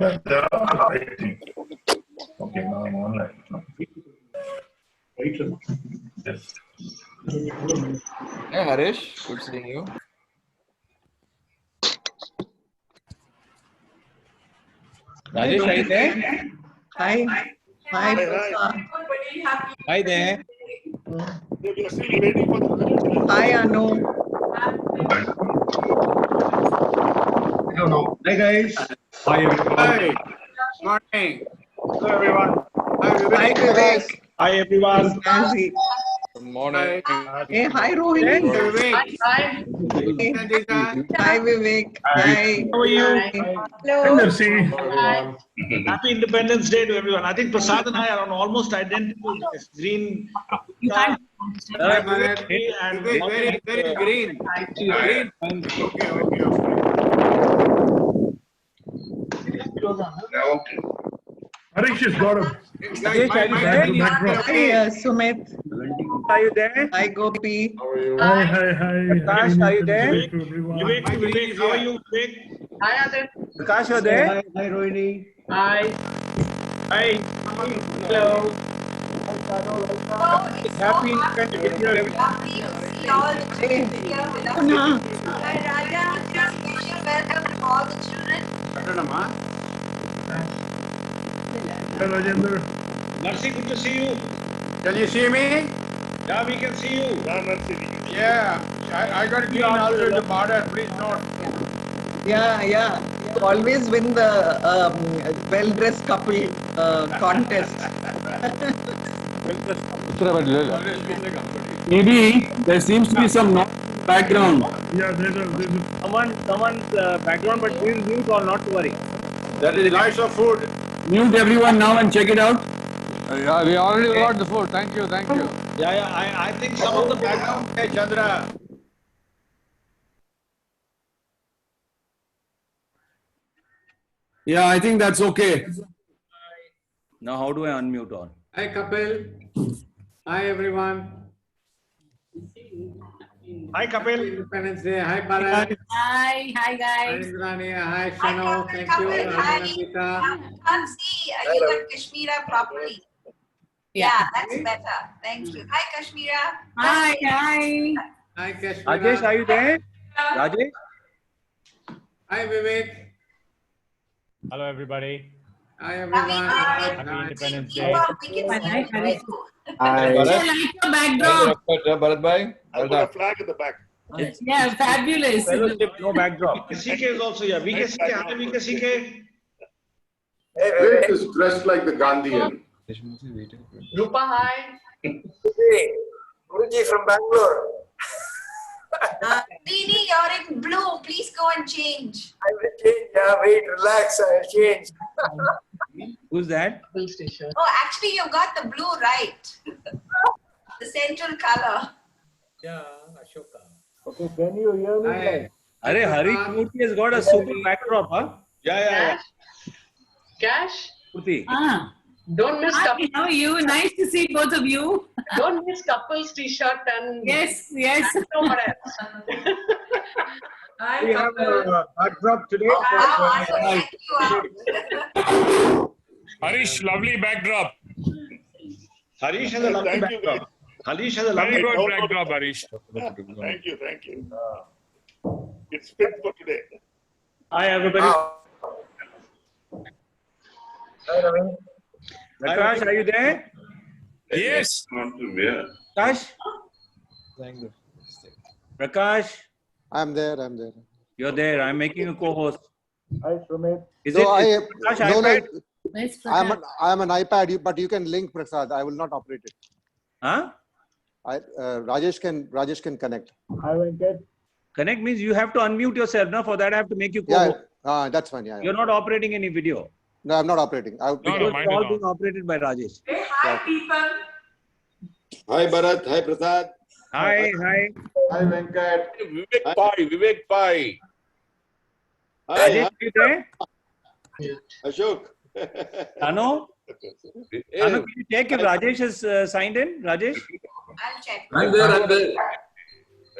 Yeah, there are, I think. Okay, now I'm online. Yes. Hey Harish, good seeing you. Rajesh, are you there? Hi. Hi, Prasad. Hi there. We are still waiting for the Hi, Anu. I don't know. Hi guys. Hi everyone. Hi. Morning. Hello, everyone. Hi, Hi, Vivek. Vivek. Hi everyone. Nancy. Good morning. Hey, hi, Rohini. Vivek. Hi. Nandita. Hi, Vivek. Hi. How are you? Hi, Mercy. Happy Independence Day to everyone. I think Prasad and I are on almost identical days. Green. Hi, Vivek. And Vivek, very green. Green. Okay, okay. Okay. Harish has got him. Rajesh, are you there? Hi, Sumit. Are you there? Hi, Gopi. Hi, hi, hi. Prakash, are you there? Vivek, how are you, Vivek? Prakash, you're there? Hi Rohini. Hi. Hello. Happy Independence Day. Hey, Puna. Welcome to all the children. Hi, Rajendra. Narsi, good to see you. Can you see me? Yeah, we can see you. Yeah. I got green also in the border. Please note. Yeah, yeah. You always win the well-dressed couple contest. Maybe there seems to be some noise in the background. Yeah, there's a Someone's background, but we'll mute or not to worry. That is lots of food. Mute everyone now and check it out. Yeah, we already got the food. Thank you, thank you. Yeah, I think some of the background. Hey, Chandra. Yeah, I think that's okay. Now, how do I unmute all? Hi, Kapil. Hi, everyone. Hi Kapil. Independence Day. Hi, Bharat. Hi Hi, guys. Indrani. Hi, Hi, Shano. Kapil. Thank you. Kapil, Hi, hi. Nandita. Can't see you and Kashmira properly. Yeah, that's better. Thank you. Hi, Kashmira. Hi. Hi. Hi, Kashmira. Rajesh, are you there? Rajesh? Hi, Vivek. Hello, everybody. Hi, everyone. Happy Independence Keep Day. up. We can see Hi, you. Harish. Hi. I like your backdrop. Bharat bhai. I put a flag in the back. Yeah, fabulous. Fellowship, no backdrop. CK is also here. VKCK. Hi VKCK. Vivek is dressed like the Gandhian. Rupa, hi. Guruji from Bangalore. Dini, you're in blue. Please go and change. I will change. Yeah, wait, relax. I will change. Who's that? Oh, actually, you got the blue right. The central color. Hi. Arey, Harish Murthy has got a super backdrop, huh? Yeah. Cash, Murthy. don't miss Hi, how are you? Nice to see both of you. don't miss couples t-shirt and Yes. no what else. We have a backdrop today. Wow, thank you. Harish, lovely backdrop. Harish has a lovely Thank you, backdrop. Harish has a lovely Very backdrop. good backdrop, Harish. Thank you, thank you. It's fit for today. Hi, everybody. Hi, Ravi. Prakash, are you there? Yes. not to wear. Prakash? Prakash, I'm there. you're there. I'm making a co-host. Hi, Sumit. Is No, it Prakash iPad? I'm an iPad, but you can link Prasad. I will not operate it. Huh? Rajesh can connect. Hi, Venkat. Connect means you have to unmute yourself. Now, for that, I have to make you Yeah, co-host. that's fine. Yeah. You're not operating any video. No, I'm not operating. No, It's mine is all on. being operated by Rajesh. Hey, hi, people. Hi, Bharat. Hi, Prasad. Hi. Hi, Venkat. Vivek Pai. Rajesh, are you there? Ashok. Anu? Anu, can you check if Rajesh is signed in? Rajesh? I'll check. I'm there.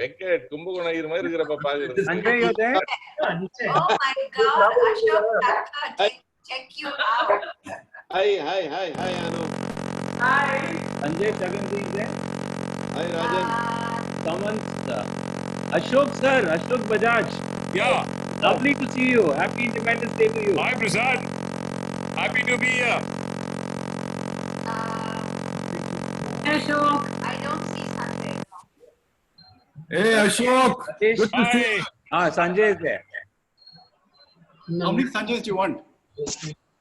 Venkat, Kumbhakona மாதிரி இருக்கிறப்ப பாக்குறது. Sanjay, you're there? Oh my God, Ashok, check you out. Hi, Anu. Hi. Sanjay Chagandhi is there? Hi, Rajan. Someone's Ashok sir, Ashok Bajaj. Yeah. Lovely to see you. Happy Independence Day to you. Hi, Prasad. Happy to be here. Ashok. I don't see Sanjay. Hey, Ashok. Rajesh. Good to see you. Sanjay is there. How many Sanjays do you want?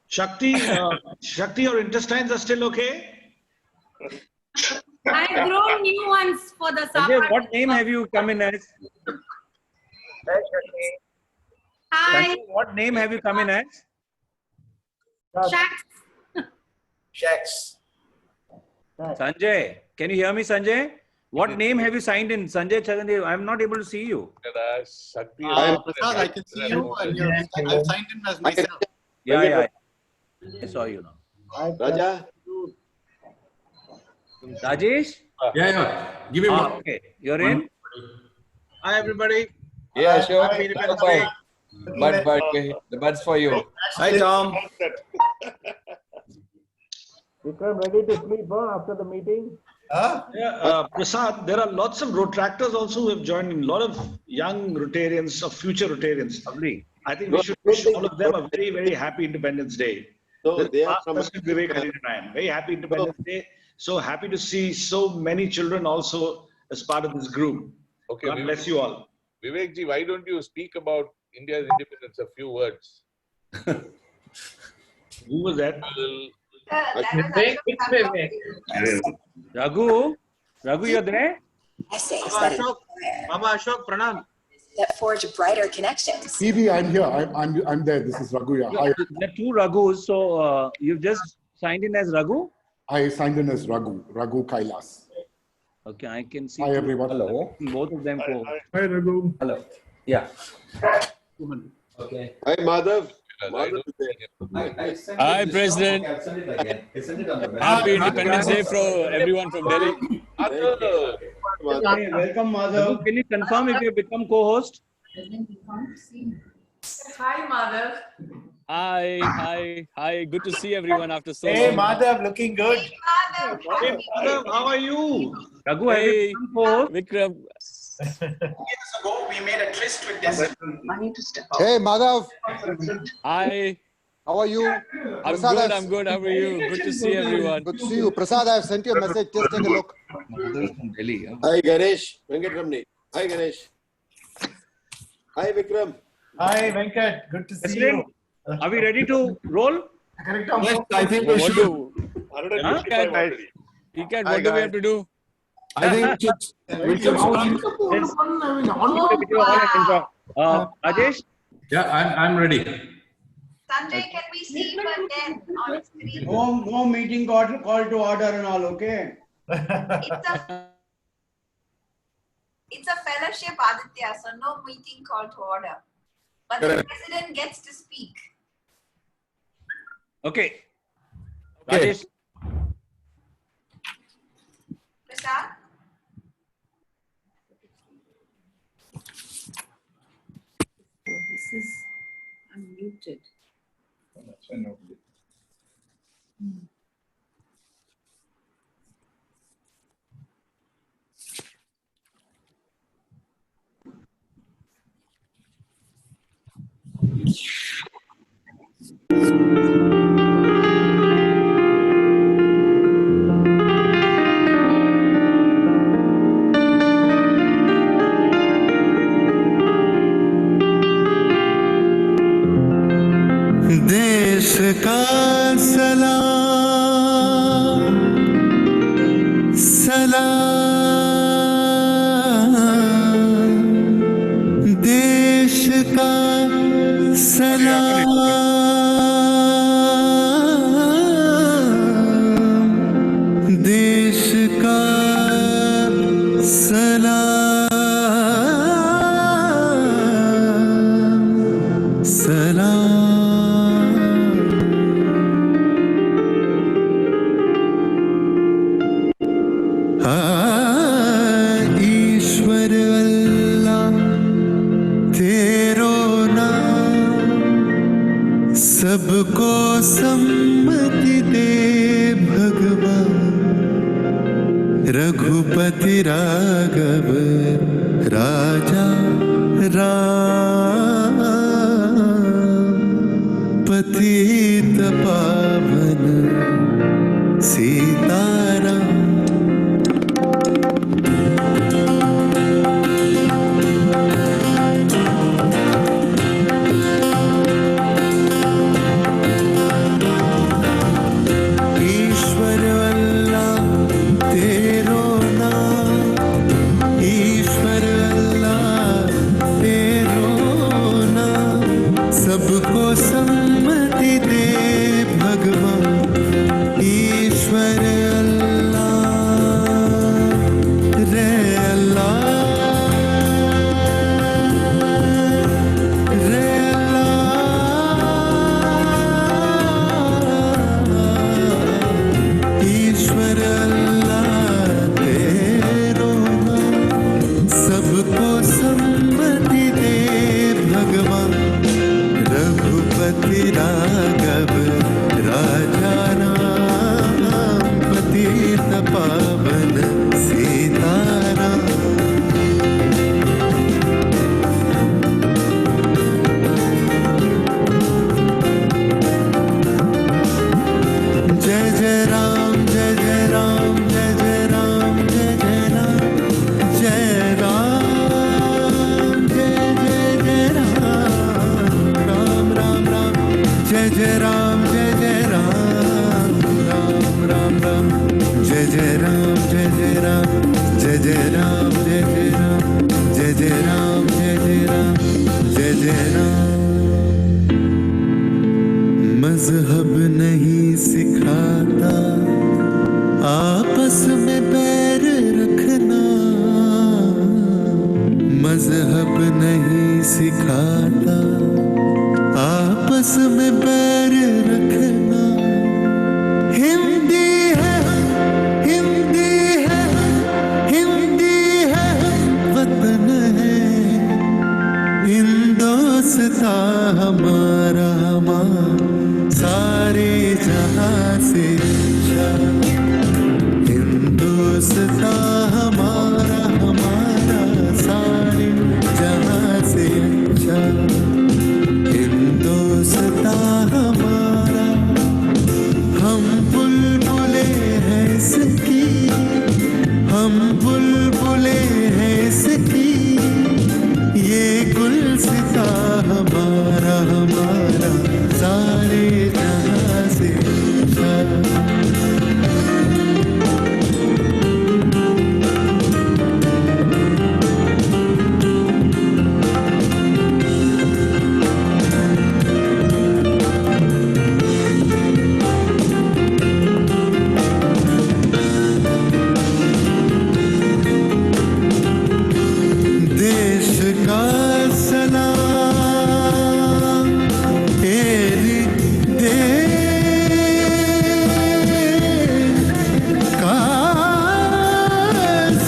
Shakti, your intestines are still okay? I've grown new ones for the Sanjay, supper. what name have you come in as? Hi. Sanjay, what name have you come in as? Shacks. Shacks. Sanjay, can you hear me, Sanjay? What name have you signed in? Sanjay Chagandhi, I'm not able to see you. Prasad, I can see you and I've signed in as myself. Yeah. I saw you now. Raja. Rajesh? Yeah. Give me one. Okay, you're in? Hi, everybody. Yeah, sure. Happy Independence Day. Bud, the bud's for you. Hi, Tom. Vikram, ready to sleep after the meeting? Prasad, there are lots of Rotractors also who have joined in. A lot of young Rotarians, of future Rotarians. Lovely. I think we should wish all of them a very, very happy Independence Day. So they are from Vivek Harinarayan. Very happy Independence Day. So happy to see so many children also as part of this group. Okay, God bless you all. Vivek ji, why don't you speak about India's independence? A few words. Who was that? Raghu, you're there? Essays Baba Ashok, pranam. that forge brighter connections. TV, I'm here. I'm there. This is Raghu. Yeah. Hi. There are two Raghus, so you've just signed in as Raghu? I signed in as Raghu Kailas. Okay, I can see. Hi, everyone. Hello. Both of them. Hi, Raghu. Hello. Yeah. Okay. Hi, Madhav. Hi, President. Happy Independence Day for everyone from Delhi. Welcome, Madhav. Can you confirm if you become co-host? Hi, Madhav. Hi. Good to see everyone after so Hey, long. Madhav, looking good. Hey, Madhav, how are you? Raghu, have you become co-host? Vikram. Years ago, we made a tryst with this. I need to step out. Hey, Madhav. Hi. How are you? I'm good. How are you? Good to see everyone. Good to see you. Prasad, I have sent you a message. Just take a look. From Delhi. Hi, Ganesh. Venkat Ramani. Hi, Ganesh. Hi, Vikram. Hi, Venkat. Good to see you. Are we ready to roll? Yes, I think we should. What do we have to do? I think we should start. Rajesh? Yeah, I'm ready. Sanjay, can we see him again on screen? No meeting call to order and all, okay? It's a fellowship, Aditya, so no meeting call to order. But the president gets to speak. Okay. Okay. Rajesh? Prasad? This is unmuted. देश का सलाम सलाम देश का सलाम देश का सलाम सलाम ईश्वर अल्लाह तेरो नाम सबको सम्मति दे भगवान, रघुपति राघव राजा राम, पतित पावन सीताराम। ईश्वर अल्लाह तेरो नाम, ईश्वर अल्लाह तेरो नाम, सबको सम्मति दे भगवान, ईश्वर अल्लाह रे अल्लाह रे अल्लाह, ईश्वर अल्लाह तेरो नाम, सबको सम्मति दे भगवान, रघुपति राघव राजा राम, पतित पावन सीताराम। जय जय राम जय जय राम जय जय राम जय जय राम, जय राम जय जय जय राम, राम राम राम, जय जय राम जय जय राम, राम राम राम, जय जय राम जय जय राम, जय जय राम जय जय राम, जय जय राम जय जय राम, जय जय राम। मजहब नहीं सिखाता आपस में बैर रखना, मजहब नहीं सिखाता आपस में बैर रखना। हिंदी है हिंदी है हिंदी है वतन है, हिंदुस्ता हमारा सारे जहां से अच्छा, हिंदुस्ता हमारा सारे जहां से अच्छा, हिंदुस्ता हमारा। हम बुलबुले हैं इसकी, हम बुलबुले हैं इसकी, ये गुलसिता हमारा सारे जहां से अच्छा। देश का सलाम तेरी देश का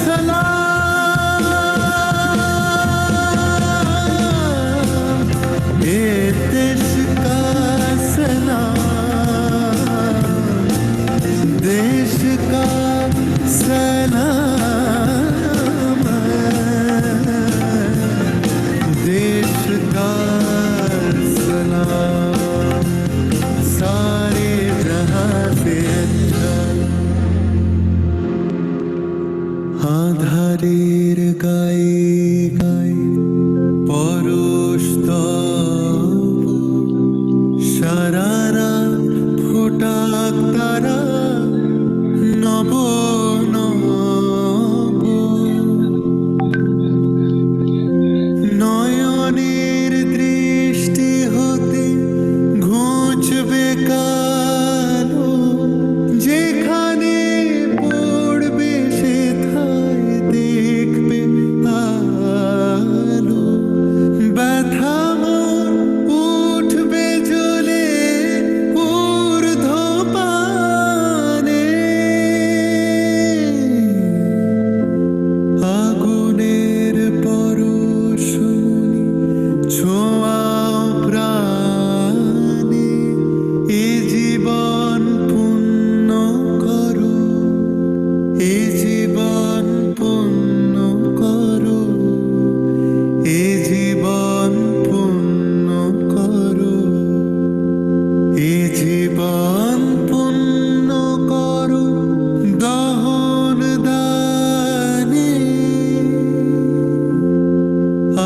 सलाम, ये देश का सलाम, देश का सलाम, देश का सलाम, सारे जहां से अच्छा। आधारेर गाए गाए পরশ তব, সারারা ফোটাক তারা নব নব, নয়নের দৃষ্টি হতে ঘুচবে কালো, যেখানে পড়বে সেথায় দেখবে আলো, ব্যথা মন উঠবে জ্বলে ঊর্ধ্বপানে, আগুনের পরশমণি ছোঁয়াও প্রাণে, জীবন পূর্ণ করো দহন দানে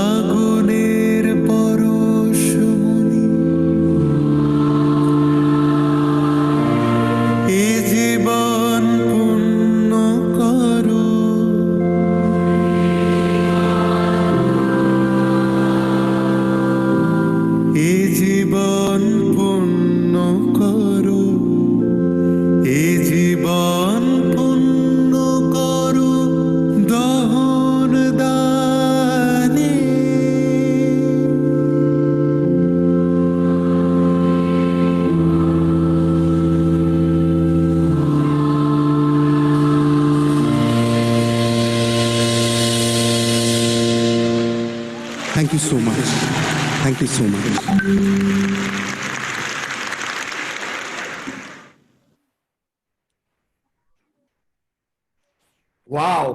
আগুনের পরশমণি এ জীবন পূর্ণ করো এ জীবন পূর্ণ করো এ জীবন পূর্ণ করো দহন দানে Thank you so much. Thank you so much. Wow.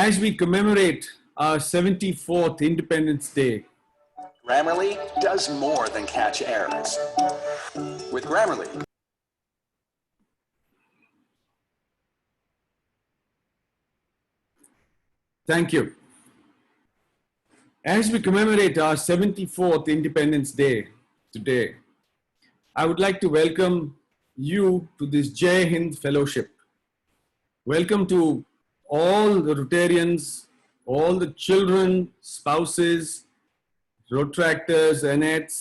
As we commemorate our 74th Independence Day, Grammarly does more than catch errors. With Grammarly, thank you. As we commemorate our 74th Independence Day today, I would like to welcome you to this Jai Hind Fellowship. Welcome to all the Rotarians, all the children, spouses, Rotractors, Annettes,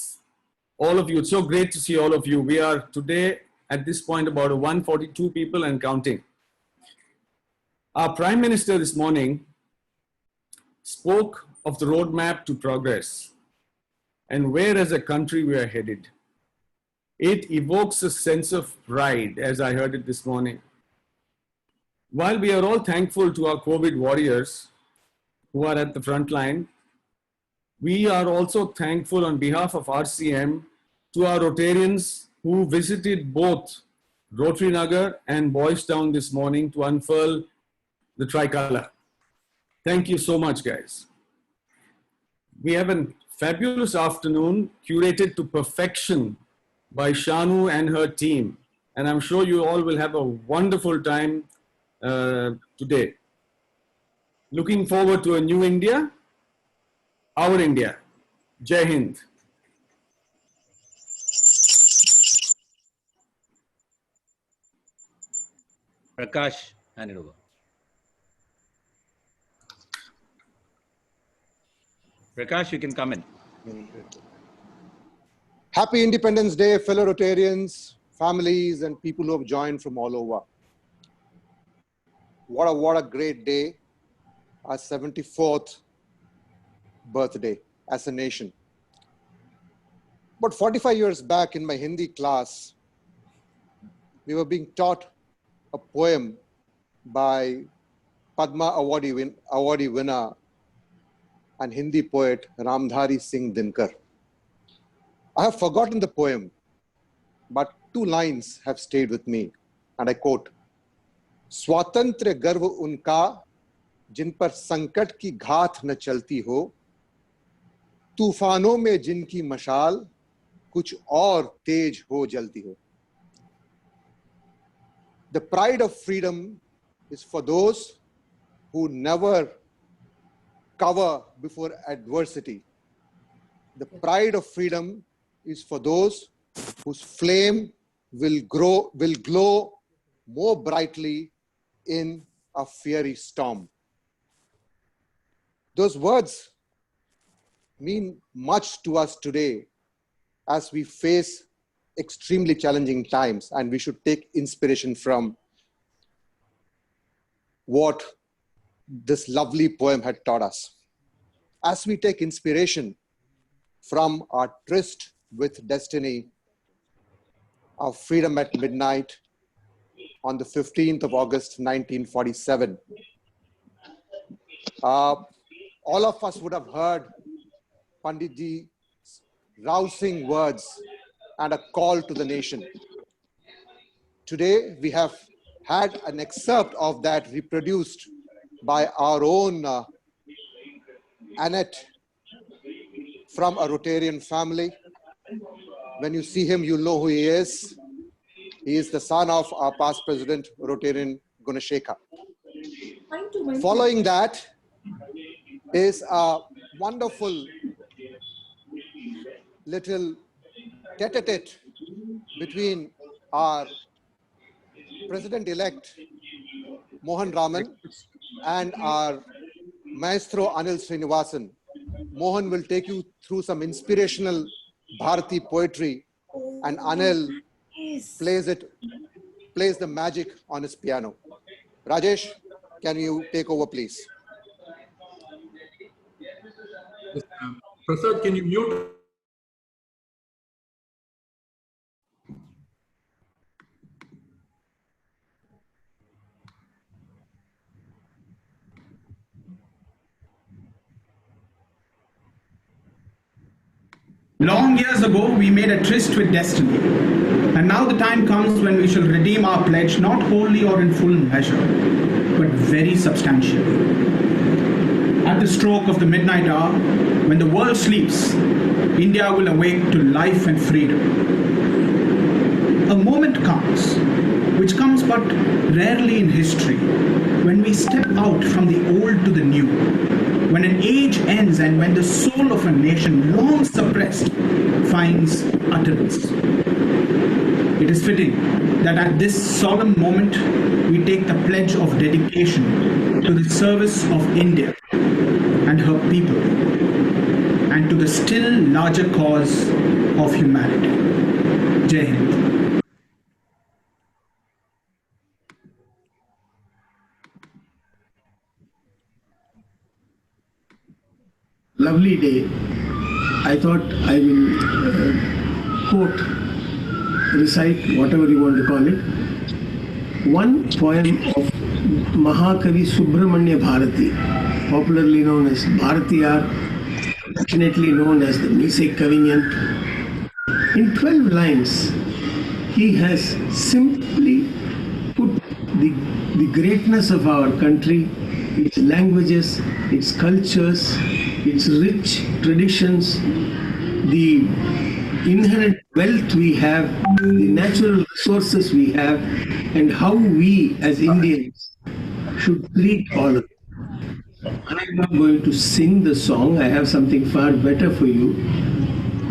all of you. It's so great to see all of you. We are today at this point about 142 people and counting. Our Prime Minister this morning spoke of the roadmap to progress and where as a country we are headed. It evokes a sense of pride, as I heard it this morning. While we are all thankful to our COVID warriors who are at the front line, we are also thankful on behalf of RCM to our Rotarians who visited both Rotary Nagar and Boys Town this morning to unfurl the tricolor. Thank you so much, guys. We have a fabulous afternoon curated to perfection by Shanu and her team. And I'm sure you all will have a wonderful time today. Looking forward to a new India, our India. Jai Hind. Prakash, hand it over. Prakash, you can come in. Happy Independence Day, fellow Rotarians, families, and people who have joined from all over. What a great day, our 74th birthday as a nation. But 45 years back in my Hindi class, we were being taught a poem by Padma awardee winner and Hindi poet Ramdhari Singh Dinkar. I have forgotten the poem, but two lines have stayed with me, and I quote, स्वातंत्र्य गर्व उनका जिन पर संकट की घात न चलती हो, तूफानों में जिनकी मशाल कुछ और तेज हो जलती हो. The pride of freedom is for those who never cover before adversity. The pride of freedom is for those whose flame will glow more brightly in a fiery storm. Those words mean much to us today as we face extremely challenging times, and we should take inspiration from what this lovely poem had taught us. As we take inspiration from our tryst with destiny, our freedom at midnight on the 15th of August, 1947. All of us would have heard Panditji's rousing words and a call to the nation. Today, we have had an excerpt of that reproduced by our own Annette from a Rotarian family. When you see him, you'll know who he is. He is the son of our past president, Rotarian Gunashekha. Following that is a wonderful little tete-a-tete between our president-elect Mohan Raman and our maestro Anil Srinivasan. Mohan will take you through some inspirational Bharati poetry, and Anil plays the magic on his piano. Rajesh, can you take over, please? Prasad, can you mute? Long years ago, we made a tryst with destiny. And now the time comes when we shall redeem our pledge, not wholly or in full measure, but very substantially. At the stroke of the midnight hour, when the world sleeps, India will awake to life and freedom. A moment comes, which comes but rarely in history, when we step out from the old to the new, when an age ends and when the soul of a nation long suppressed finds utterance. It is fitting that at this solemn moment we take the pledge of dedication to the service of India and her people and to the still larger cause of humanity. Jai Hind. Lovely day. I thought I will quote, recite, whatever you want to call it, one poem of Mahakavi Subramanya Bharati, popularly known as Bharatiyar, affectionately known as the Mise Kavinyan. In 12 lines, he has simply put the greatness of our country, its languages, its cultures, its rich traditions, the inherent wealth we have, the natural resources we have, and how we as Indians should treat all of it. I'm not going to sing the song. I have something far better for you.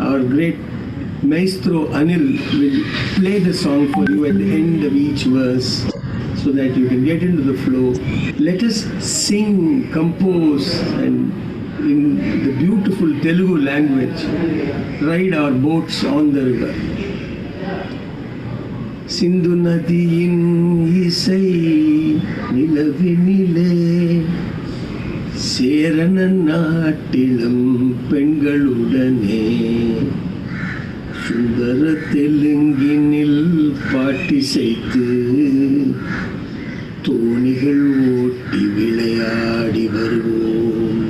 Our great maestro Anil will play the song for you at the end of each verse so that you can get into the flow. Let us sing, compose, and in the beautiful Telugu language, ride our boats on the river. Sindhu Nadiyin Isai Nilavinile Serana Natilam Pengaludane Sundara Telunginil Paati Seitu Thonigal Otti Vilayadi Varuvom.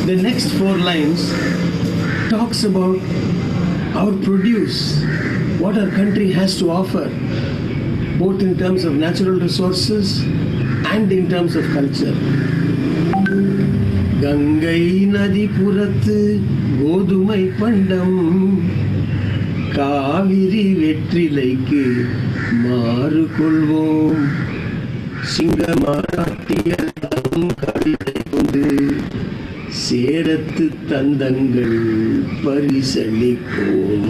The next 4 lines talks about our produce, what our country has to offer, both in terms of natural resources and in terms of culture. Gangai Nadi Purathu Godumai Pandam Kaviri Vetrilaikku Maru Kolvom Singamarattiyallam Kavithai Kondu Serathu Thandangal Parisalikom.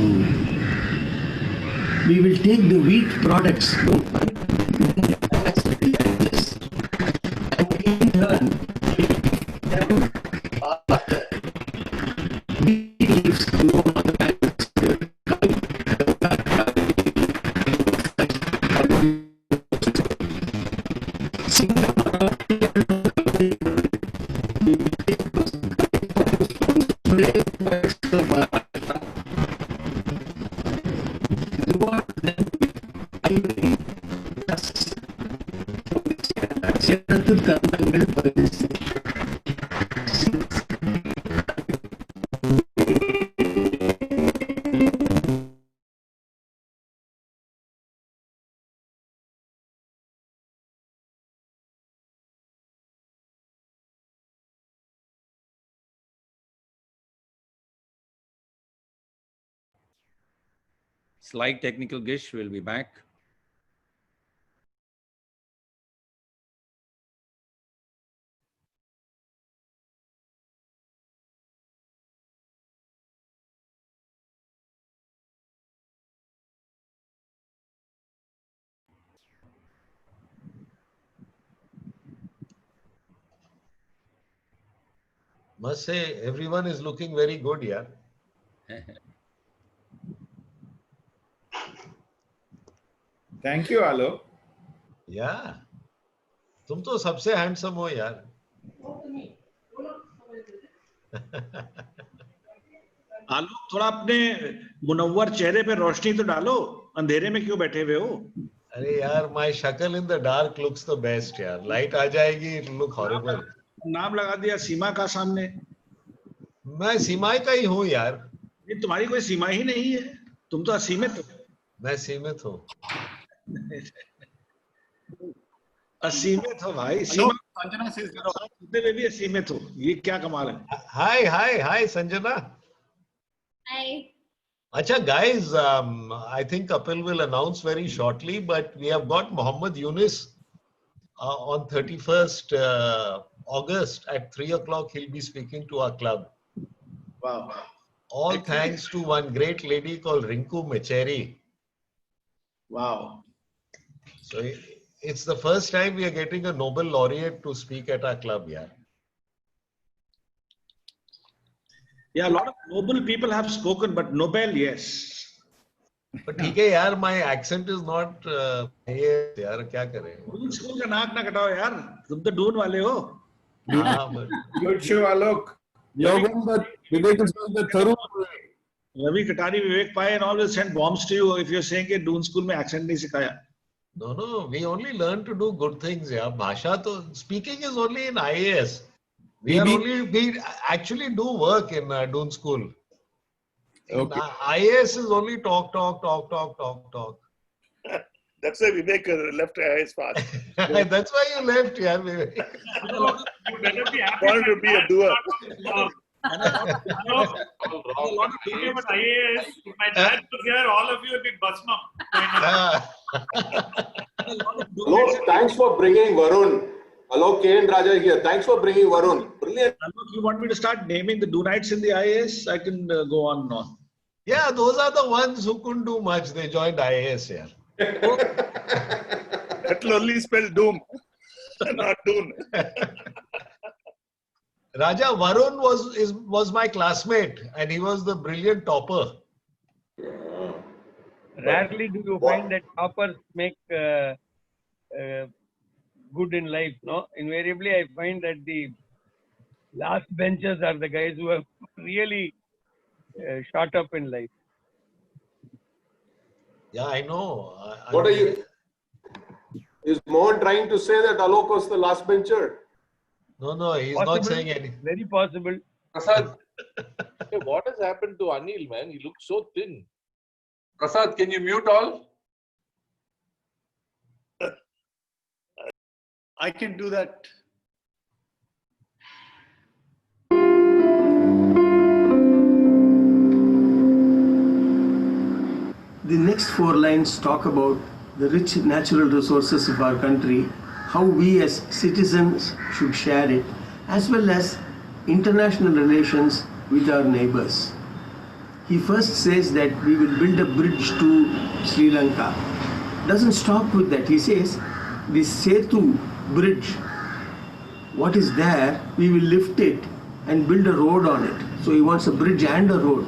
We will take the wheat products and in turn leaves grown on the banks. Slight technical glitch. We'll be back. Must say, everyone is looking very good, yeah. Thank you, Alok. Yeah. तुम तो सबसे handsome हो यार. आलोक, थोड़ा अपने मुनव्वर चेहरे पे रोशनी तो डालो. अंधेरे में क्यों बैठे हुए हो? अरे यार, my शक्ल in the dark looks the best यार. Light आ जाएगी, it look horrible. नाम लगा दिया सीमा का सामने. मैं सीमाई का ही हूँ यार. नहीं, तुम्हारी कोई सीमा ही नहीं है. तुम तो असीमित हो. मैं सीमित हूँ. असीमित हो भाई. संजना से में भी असीमित हो. ये क्या कमाल है. Hi Sanjana. Hi. Acha guys, I think Kapil will announce very shortly, but we have got Mohammed Yunus on 31st August at 3 o'clock. He'll be speaking to our club. Wow. All thanks to one great lady called Rinku Mecheri. Wow. So it's the first time we are getting a Nobel laureate to speak at our club, yeah. Yeah, a lot of noble people have spoken, but Nobel, yes. But ठीक है यार, my accent is not यार क्या करें. Doon school का नाक ना कटाओ यार. तुम तो दून वाले हो. Good show, Alok. Vivek is the Tharu. Ravi Katari, Vivek Pai and all will send bombs to you if you're saying that Doon school में accent नहीं सिखाया. No, we only learn to do good things. Yeah, Bhasha to speaking is only in IAS. We actually do work in Doon school. Okay. IAS is only talk. That's why Vivek left IAS path. That's why you left, yeah, Vivek. You better be happy. Want to be a doer. A lot of people with IAS. If my dad was here, all of you would be Basma. Alok, thanks for bringing Varun. Alok K. and Raja here. Thanks for bringing Varun. Brilliant. Alok, you want me to start naming the Doonites in the IAS? I can go on and on. Yeah, those are the ones who couldn't do much. They joined IAS here. That will only spell doom, not doom. Raja, Varun was my classmate and he was the brilliant topper. Rarely do you find that toppers make good in life, no? Invariably, I find that the last benchers are the guys who have really shot up in life. Yeah, I know. What are you? Is Mohan trying to say that Alok was the last bencher? No, he's Possible, not saying anything. Very possible. Prasad, what has happened to Anil, man? He looks so thin. Prasad, can you mute all? I can do that. The next 4 lines talk about the rich natural resources of our country, how we as citizens should share it, as well as international relations with our neighbors. He first says that we will build a bridge to Sri Lanka. Doesn't stop with that. He says the Setu bridge, what is there, we will lift it and build a road on it. So he wants a bridge and a road.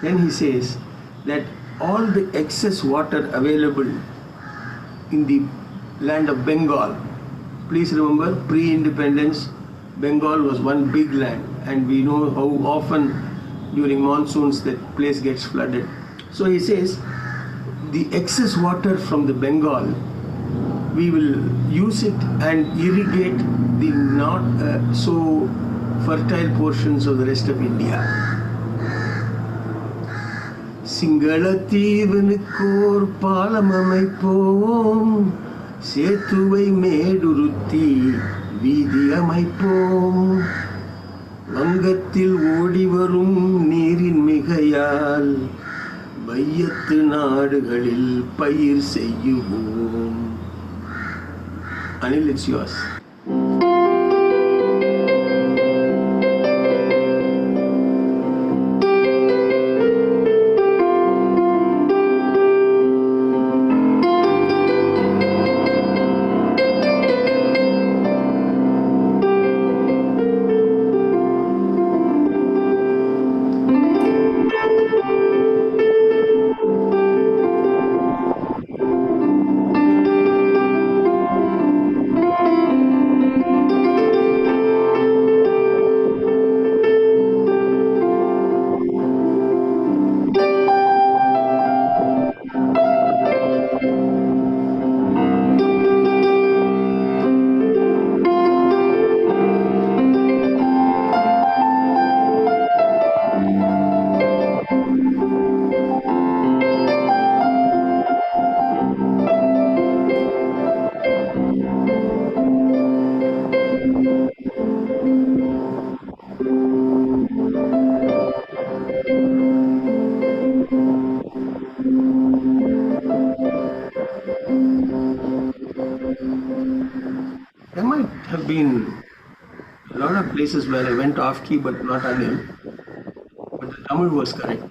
Then he says that all the excess water available in the land of Bengal, please remember pre-independence, Bengal was one big land, and we know how often during monsoons that place gets flooded. So he says, the excess water from the Bengal, we will use it and irrigate the not so fertile portions of the rest of India. சிங்களத்தீவனுக்கோர் பாலம் அமைப்போம், சேத்துவை மேடுருத்தி வீதி அமைப்போம், வங்கத்தில் ஓடி வரும் நீரின் மிகையால் வையத்து நாடுகளில் பயிர் செய்யுவோம். Anil, it's yours. There might have been a lot of places where I went off key but not Anil, but the Tamil was correct.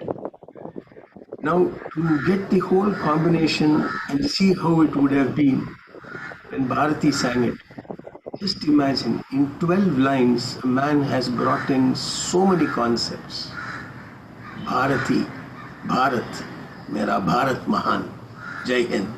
Now to get the whole combination and see how it would have been when Bharati sang it, just imagine in 12 lines a man has brought in so many concepts. Bharati, Bharat, Mera Bharat Mahan, Jai Hind.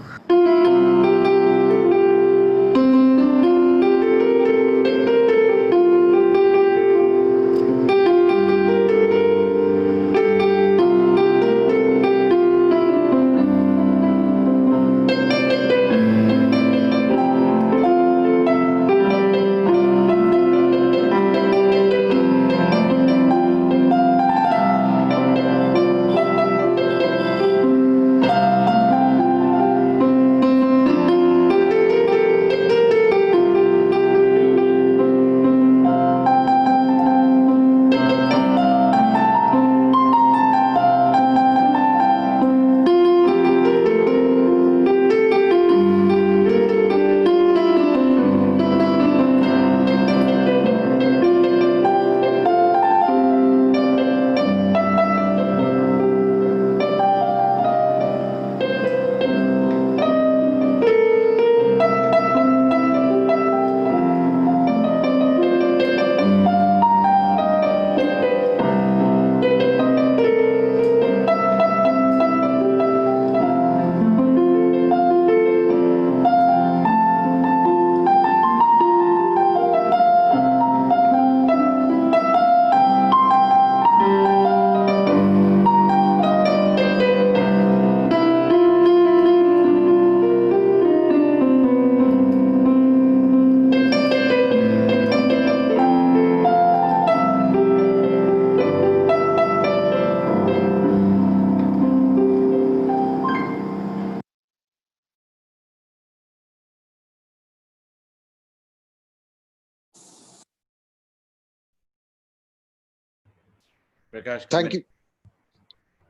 Prakash, Thank you.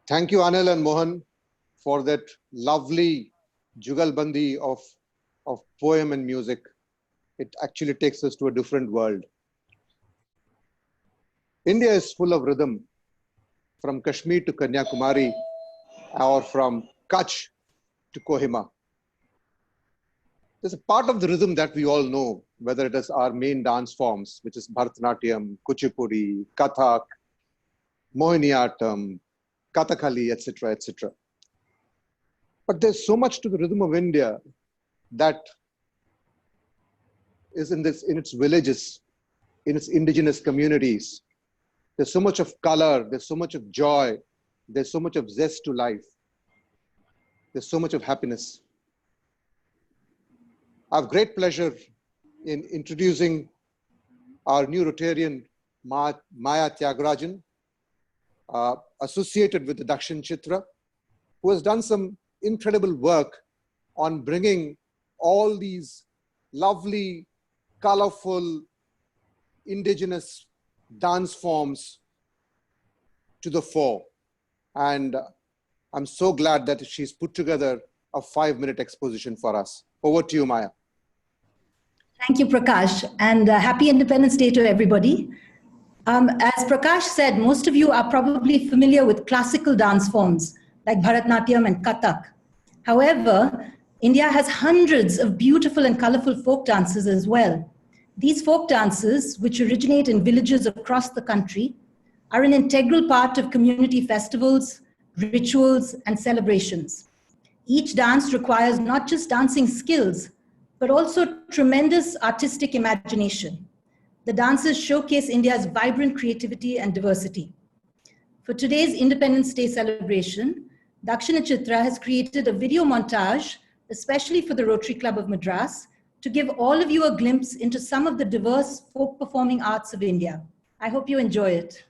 Thank you, Anil and Mohan, for that lovely jugalbandi of poem and music. It actually takes us to a different world. India is full of rhythm, from Kashmir to Kanyakumari, or from Kutch to Kohima. There's a part of the rhythm that we all know, whether it is our main dance forms, which is Bharatanatyam, Kuchipudi, Kathak, Mohiniyattam, Kathakali, etc., etc. But there's so much to the rhythm of India that is in its villages, in its indigenous communities. There's so much of color, there's so much of joy, there's so much of zest to life. There's so much of happiness. I have great pleasure in introducing our new Rotarian, Maya Tyagarajan, associated with the Dakshin Chitra, who has done some incredible work on bringing all these lovely, colorful, indigenous dance forms to the fore. And I'm so glad that she's put together a 5-minute exposition for us. Over to you, Maya. Thank you, Prakash, and happy Independence Day to everybody. As Prakash said, most of you are probably familiar with classical dance forms like Bharatnatyam and Kathak. However, India has hundreds of beautiful and colorful folk dances as well. These folk dances, which originate in villages across the country, are an integral part of community festivals, rituals, and celebrations. Each dance requires not just dancing skills, but also tremendous artistic imagination. The dances showcase India's vibrant creativity and diversity. For today's Independence Day celebration, Dakshina Chitra has created a video montage, especially for the Rotary Club of Madras, to give all of you a glimpse into some of the diverse folk performing arts of India. I hope you enjoy it.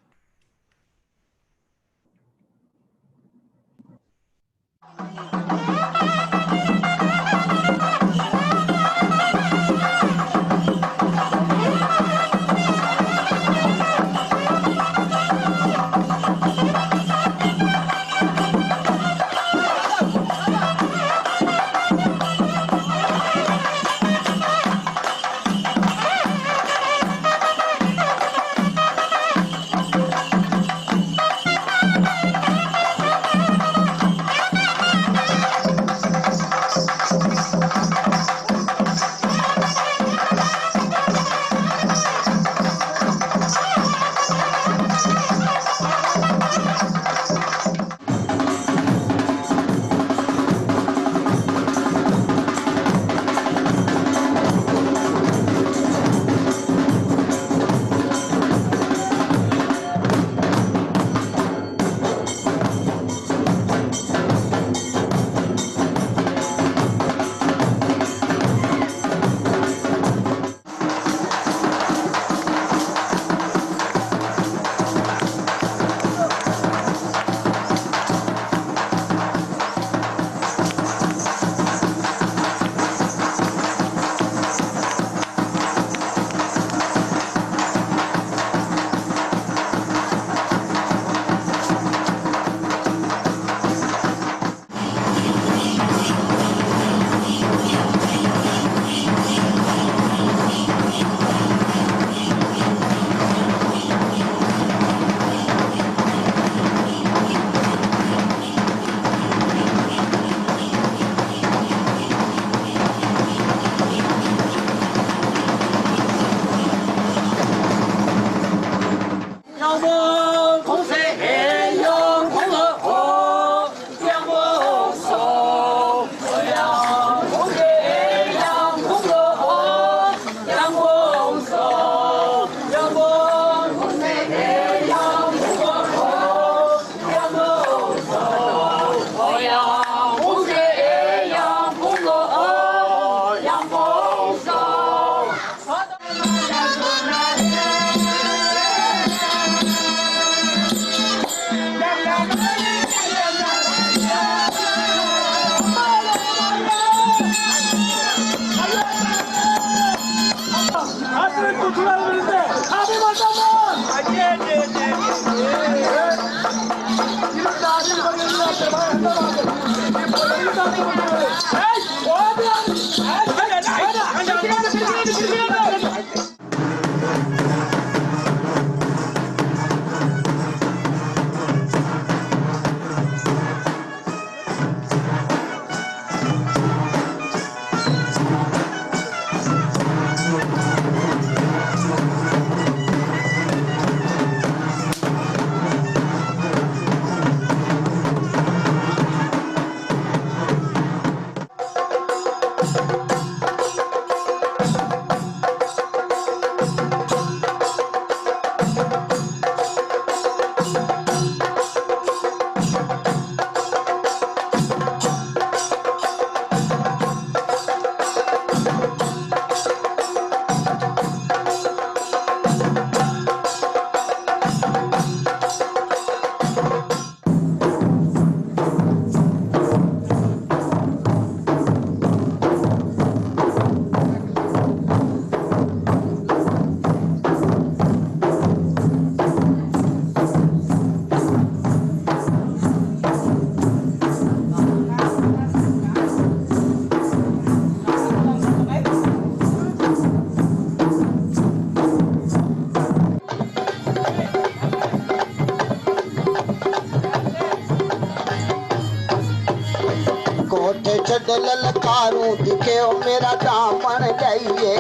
जद ललकारूं दिखे ओ मेरा दामन लइए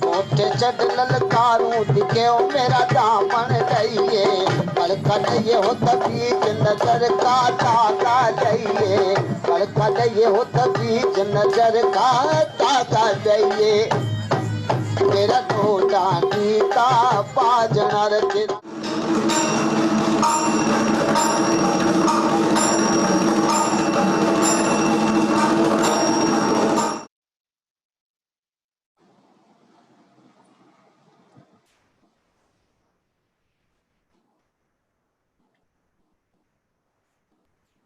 ओठे जद ललकारूं दिखे ओ मेरा दामन लइए कड़कड़ ये हो तबीज नजर का ताका लइए कड़कड़ ये हो तबीज नजर का ताका लइए तेरा टोटा गीता पाजना रचे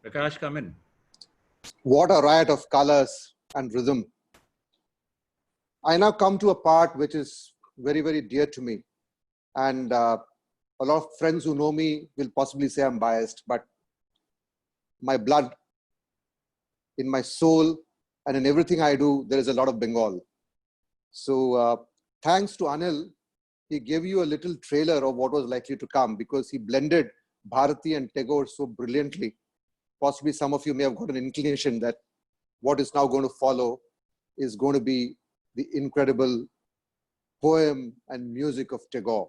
Prakash, come in. What a riot of colors and rhythm. I now come to a part which is very, very dear to me. And a lot of friends who know me will possibly say I'm biased, but my blood, in my soul, and in everything I do, there is a lot of Bengal. So thanks to Anil, he gave you a little trailer of what was likely to come because he blended Bharati and Tagore so brilliantly. Possibly some of you may have got an inclination that what is now going to follow is going to be the incredible poem and music of Tagore.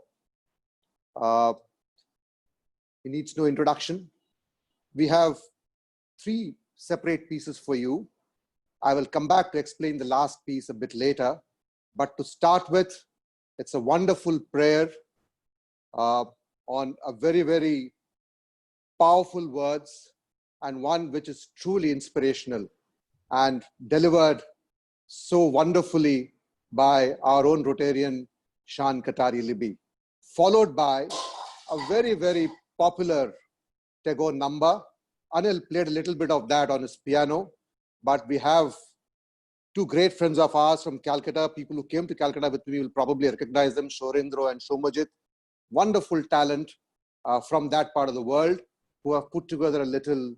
He needs no introduction. We have 3 separate pieces for you. I will come back to explain the last piece a bit later. But to start with, it's a wonderful prayer on a very, very powerful words, and one which is truly inspirational and delivered so wonderfully by our own Rotarian Shan Katari Libby, followed by a very, very popular Tagore number. Anil played a little bit of that on his piano, but we have 2 great friends of ours from Calcutta. People who came to Calcutta with me will probably recognize them, Shorendra and Shomajit. Wonderful talent from that part of the world who have put together a little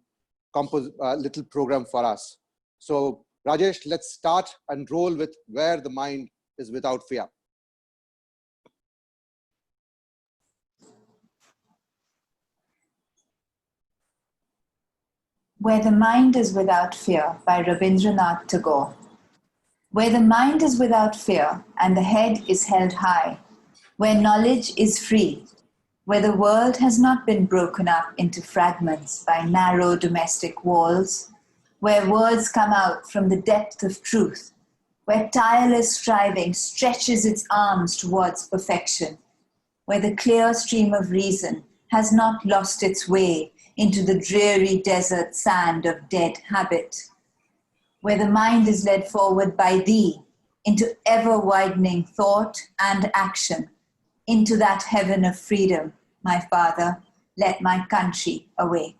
program for us. So Rajesh, let's start and roll with Where the Mind is Without Fear. Where the Mind is Without Fear by Rabindranath Tagore. Where the mind is without fear and the head is held high, where knowledge is free, where the world has not been broken up into fragments by narrow domestic walls, where words come out from the depth of truth, where tireless striving stretches its arms towards perfection, where the clear stream of reason has not lost its way into the dreary desert sand of dead habit, where the mind is led forward by thee into ever-widening thought and action, into that heaven of freedom, my Father, let my country awake.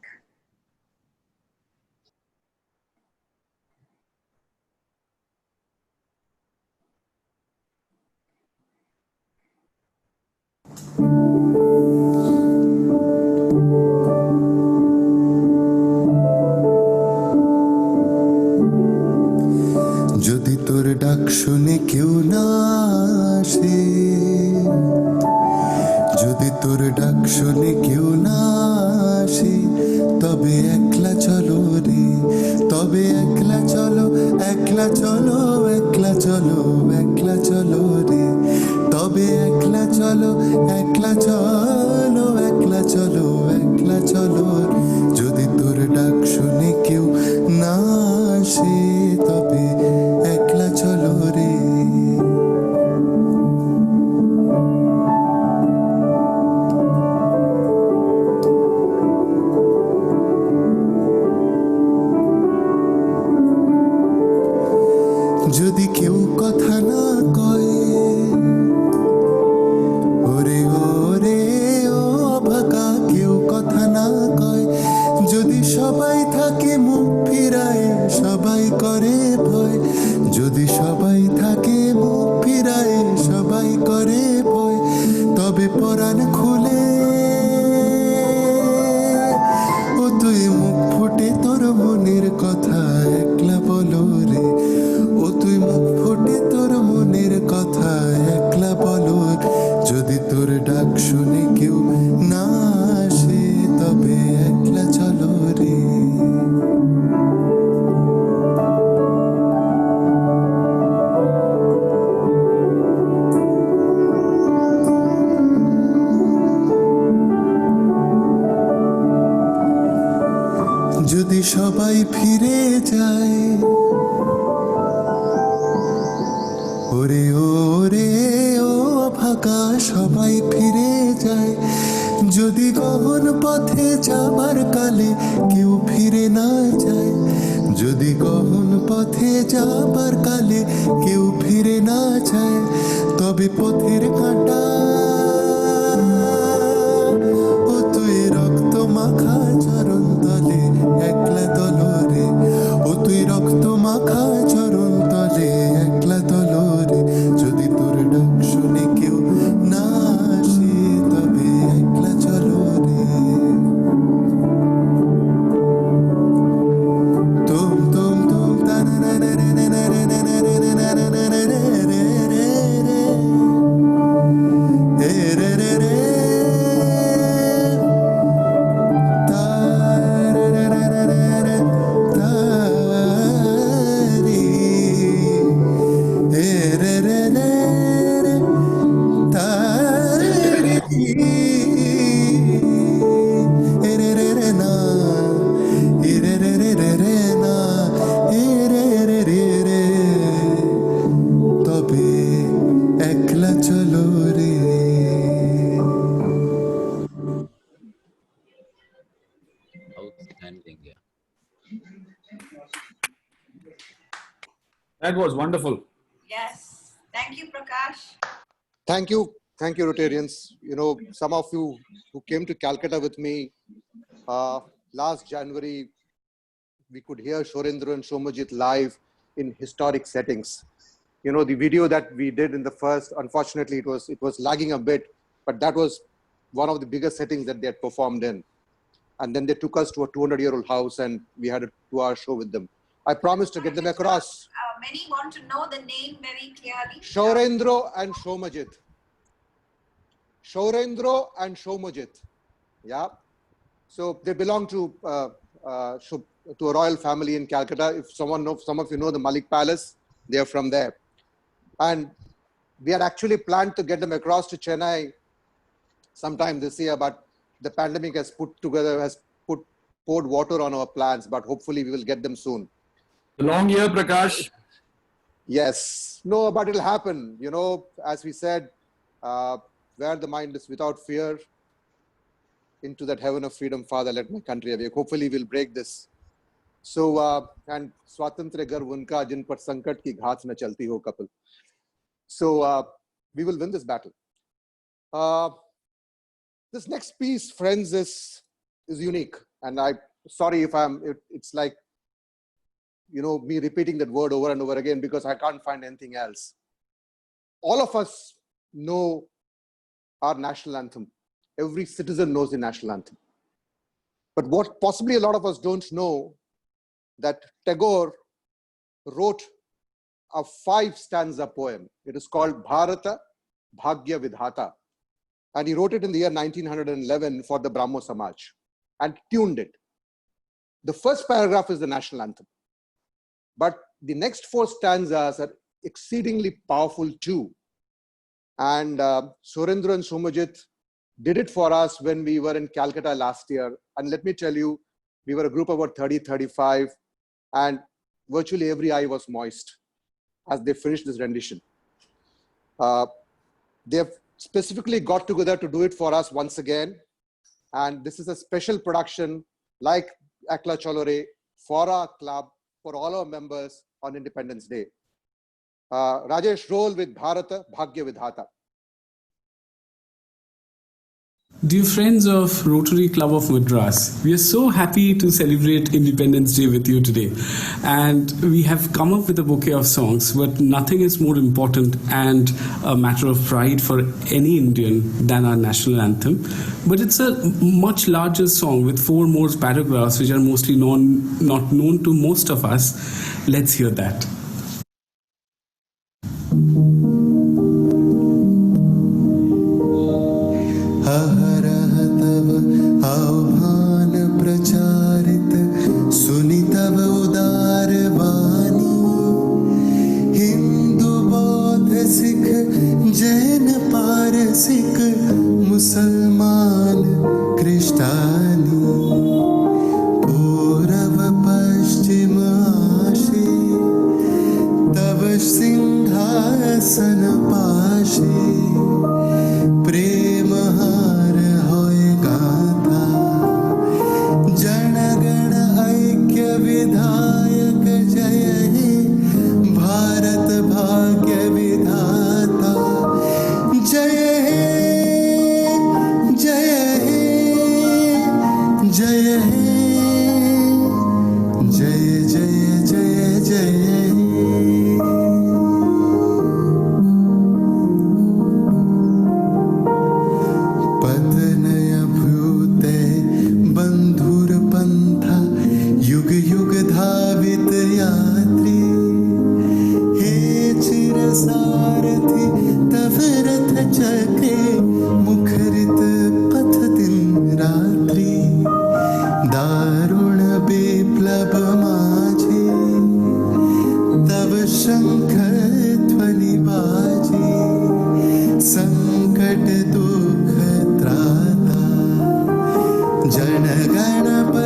যদি তোর ডাক শুনে কেউ না আসে, যদি তোর ডাক শুনে কেউ না আসে, তবে একলা চলো রে, তবে একলা চলো, একলা চলো, একলা চলো, একলা চলো রে, তবে একলা চলো, একলা চলো, একলা চলো, একলা চলো। যদি তোর ডাক শুনে কেউ না আসে, তবে একলা চলো রে। যদি কেউ কথা না কয়, ওরে ওরে ও ভাকা, কেউ কথা না কয়, যদি সবাই থাকে মুখ ফিরায়, সবাই করে ভয়, যদি সবাই থাকে মুখ ফিরায়, সবাই করে ভয়, তবে পরাণ খুলে ও তুই মুখ ফুটে তোর মনের কথা একলা বলো রে, ও তুই মুখ ফুটে তোর মনের কথা একলা বলো। যদি তোর ডাক শুনে কেউ না আসে, তবে একলা চলো রে। যদি সবাই ফিরে যায় ওরে ওরে ও ভাগা সবাই ফিরে যায় যদি গহন পথে যাবার কালে কেউ ফিরে না যায় যদি গহন পথে যাবার কালে কেউ ফিরে না যায় তবে পথের কাঁটা ও তুই রক্ত মাখা চরণ তলে একলা তলরে ও তুই রক্ত মাখা চরণ তলে একলা তলরে যদি তোর ডাক শুনে কেউ না আসে তবে একলা চলো রে তুম তুম তুম তারা রে রে রে রে রে রে রে রে রে রে রে রে তবে একলা চলো রে Outstanding, yeah. That was wonderful. Yes. Thank you, Prakash. Thank you, Rotarians. You know, some of you who came to Calcutta with me last January, we could hear Shorendra and Somajit live in historic settings. You know, the video that we did in the first, unfortunately, it was lagging a bit, but that was one of the biggest settings that they had performed in. And then they took us to a 200-year-old house and we had a 2-hour show with them. I promised to get them across. Many want to know the name very clearly. Shorendra and Somajit. Shorendra and Somajit. Yeah. So they belong to a royal family in Calcutta. If some of you know the Malik Palace, they are from there. And we had actually planned to get them across to Chennai sometime this year, but the pandemic has poured water on our plans, but hopefully we will get them soon. The long year, Prakash. Yes. No, but it'll happen. You know, as we said, where the mind is without fear, into that heaven of freedom, Father, let my country awake. Hopefully we'll break this. So, and Swatantra Garv Unka Jin Par Sankat Ki Ghaat Na Chalti Ho couple. So, we will win this battle. This next piece, friends, is unique. And I'm sorry if it's like, you know, me repeating that word over and over again because I can't find anything else. All of us know our national anthem. Every citizen knows the national anthem. But what possibly a lot of us don't know, that Tagore wrote a 5-stanza poem. It is called Bharata Bhagya Vidhata. And he wrote it in the year 1911 for the Brahmo Samaj and tuned it. The first paragraph is the national anthem. But the next 4 stanzas are exceedingly powerful too. And Shorendra and Somajit did it for us when we were in Calcutta last year. And let me tell you, we were a group of about 30, 35, and virtually every eye was moist as they finished this rendition. They have specifically got together to do it for us once again. And this is a special production like Ekla Chalore for our club, for all our members on Independence Day. Rajesh, roll with Bharata Bhagya Vidhata. Dear friends of Rotary Club of Madras, we are so happy to celebrate Independence Day with you today. And we have come up with a bouquet of songs, but nothing is more important and a matter of pride for any Indian than our national anthem. But it's a much larger song with 4 more paragraphs which are mostly not known to most of us. Let's hear that. आह्वान प्रचारित सुनि तव उदार वाणी हिंदू बौद्ध सिख जैन पारसिक मुसलमान क्रिस्तानी पूरा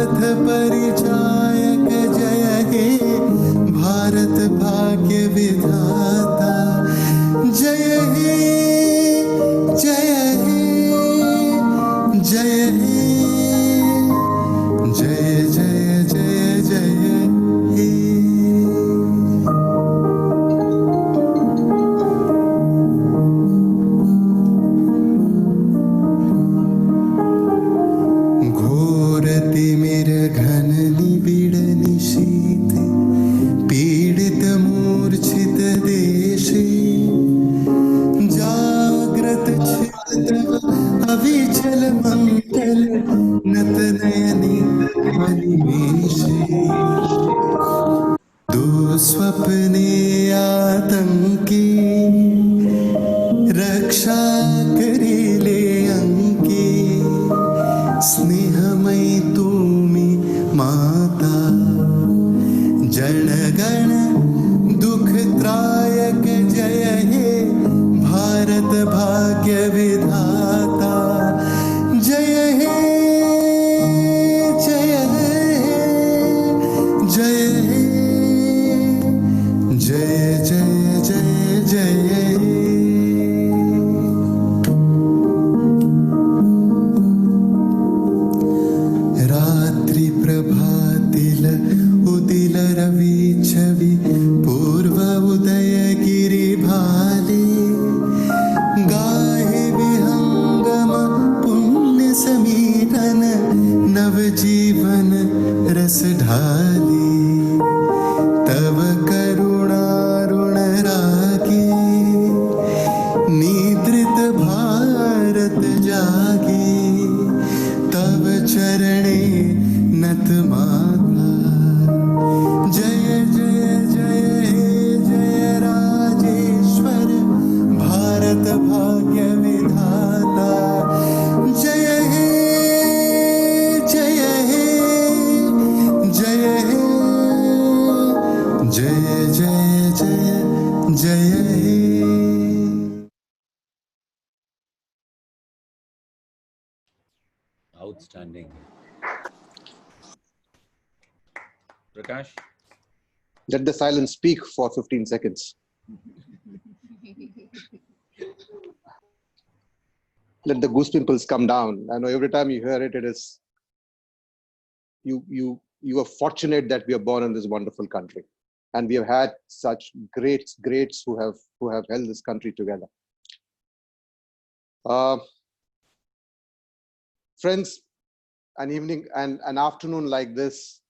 पथ परिचायक जय हे भारत भाग्य विधाता जय हे जय हे जय हे जय जय जय जय हे घोरतिमिर घन निबिड़ निशीथ पीडित मूर्छित देशे जाग्रत छिद अविचल मंगल नत नयनि मनिमेषे दुस्वप्ने आतंके रक्षा करेले अंके स्नेहमयी तुमी माता जनगण दुख त्रायक जय हे भारत भाग्य विधाता जय हे जय हे जय हे जय जय जय जय हे रात्रि प्रभातिल उदिल रवि छवि पूर्व उदय गिरि भाले गाहे विहंगम पुण्य समीरन नव जीवन रस ढाले तव करुणारुण रागे निद्रित भारत जागे तव चरणे नत माथा जय जय जय हे जय राजेश्वर भारत भाग्य विधाता जय हे जय हे जय हे जय जय जय जय हे Outstanding. Prakash? Let the silence speak for 15 seconds. Let the goose pimples come down. I know every time you hear it, it is you are fortunate that we are born in this wonderful country, and we have had such greats who have held this country together. Friends, an evening and an afternoon like this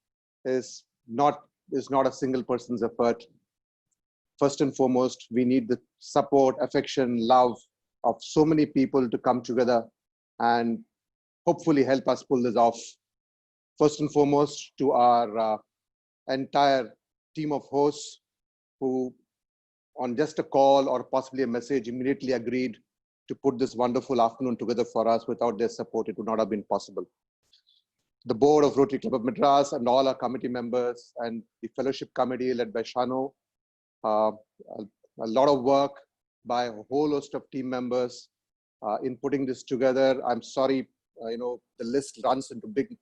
is not a single person's effort. First and foremost, we need the support, affection, love of so many people to come together and hopefully help us pull this off. First and foremost, to our entire team of hosts who, on just a call or possibly a message, immediately agreed to put this wonderful afternoon together for us. Without their support, it would not have been possible. The board of Rotary Club of Madras and all our committee members and the fellowship committee led by Shano, a lot of work by a whole host of team members in putting this together. I'm sorry, the list runs into big,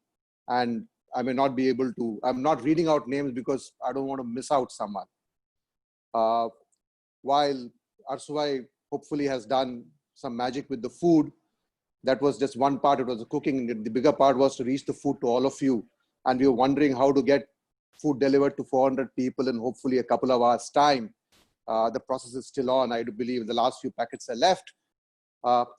and I may not be able to, I'm not reading out names because I don't want to miss out someone. While Arsuvai hopefully has done some magic with the food, that was just one part. It was the cooking. The bigger part was to reach the food to all of you. And we were wondering how to get food delivered to 400 people in hopefully a couple of hours' time. The process is still on. I do believe the last few packets are left.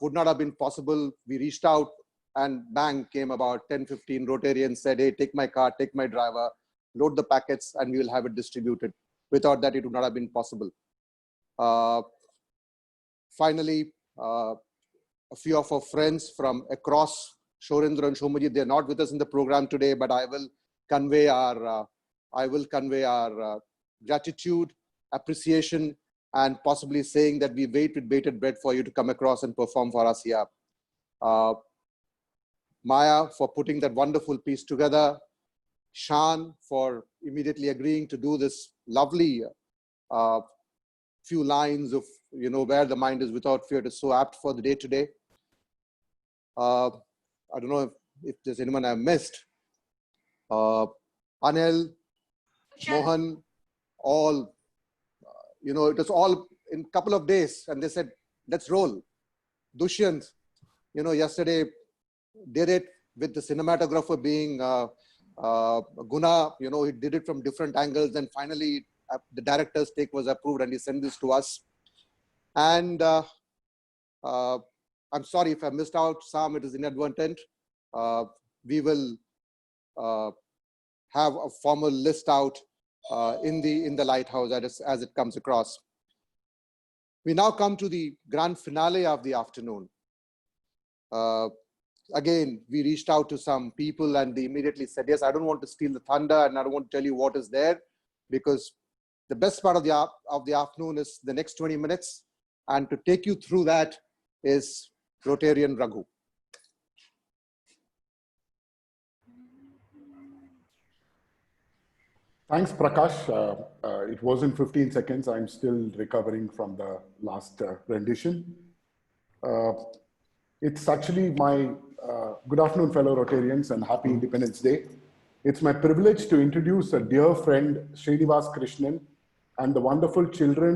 Would not have been possible. We reached out and bang, came about 10, 15 Rotarians said, hey, take my car, take my driver, load the packets, and we will have it distributed. Without that, it would not have been possible. Finally, a few of our friends from across Shorendra and Shomajit, they're not with us in the program today, but I will convey our gratitude, appreciation, and possibly saying that we wait with bated breath for you to come across and perform for us here. Maya for putting that wonderful piece together. Shan for immediately agreeing to do this lovely few lines of, where the mind is without fear. It is so apt for the day today. I don't know if there's anyone I've missed. Anil, Mohan, all, it was all in a couple of days, and they said, let's roll. Dushyant, yesterday did it with the cinematographer being Guna, he did it from different angles, and finally the director's take was approved and he sent this to us. And I'm sorry if I missed out some, it is inadvertent. We will have a formal list out in the lighthouse as it comes across. We now come to the grand finale of the afternoon. Again, we reached out to some people and they immediately said, yes, I don't want to steal the thunder and I don't want to tell you what is there, because the best part of the afternoon is the next 20 minutes. And to take you through that is Rotarian Raghu. Thanks, Prakash. It wasn't 15 seconds. I'm still recovering from the last rendition. It's actually my good afternoon, fellow Rotarians, and happy Independence Day. It's my privilege to introduce a dear friend, Srinivas Krishnan, and the wonderful children